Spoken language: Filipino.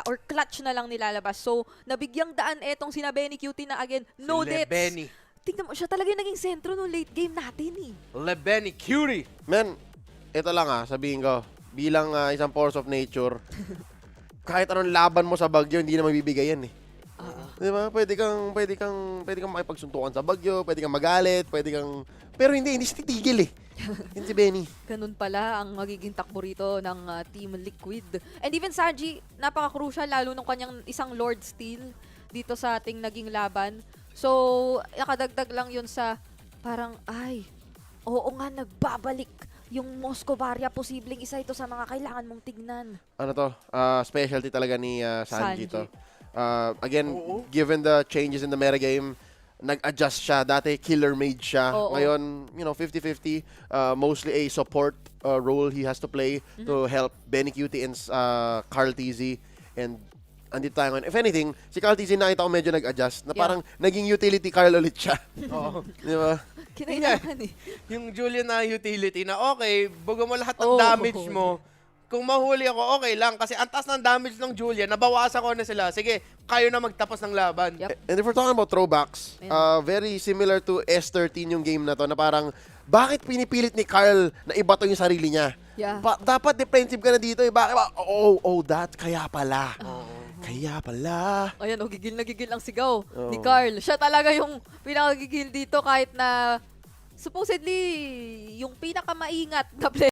or clutch na lang nilalabas. So, nabigyang daan etong sina Benny Cutie na again, no Si deaths. Benny. Tingnan mo, siya talaga yung naging sentro nung late game natin eh. Benny Cutie. Men, ito lang sabihin ko, bilang isang force of nature, kahit anong laban mo sa bagyo, hindi na mabibigay yan eh. Di ba? Pwede kang makipagsuntukan sa bagyo, pwede kang magalit, pero hindi siya titigil eh. Yun si Benny. Ganun pala ang magiging takbo rito ng Team Liquid. And even Sanji, napaka-crucial lalo nung kanyang isang Lord Steal dito sa ating naging laban. So, nakadagdag lang yun sa parang, oo nga, nagbabalik yung Moscovaria. Posibleng isa ito sa mga kailangan mong tignan. Ano to? Specialty talaga ni Sanji to. Again, Oo. given the changes in the metagame, nag-adjust siya. Dati killer mage siya. Oo. Ngayon, 50-50. Mostly a support role he has to play to help Benny Cutie and Carl TZ. And andito tayo ngayon. If anything, si Carl TZ nakita ko medyo nag-adjust. Na parang naging utility Carl ulit siya. Oo. Di ba? Kinailangan eh. Yung Julian na utility na okay, buga mo lahat ng Oo. damage mo. Kung mahuli ako, okay lang. Kasi ang taas ng damage ng Julian, nabawasan ko na sila. Sige, kayo na magtapos ng laban. Yep. And if we're talking about throwbacks, very similar to S13 yung game na to na parang bakit pinipilit ni Carl na ibato yung sarili niya? Yeah. Dapat defensive ka na dito eh. Bakit ba? Kaya pala. Kaya pala. Ayan, gigil na gigil ang sigaw ni Carl. Siya talaga yung pinakagigil dito kahit na supposedly yung pinakamaingat na player.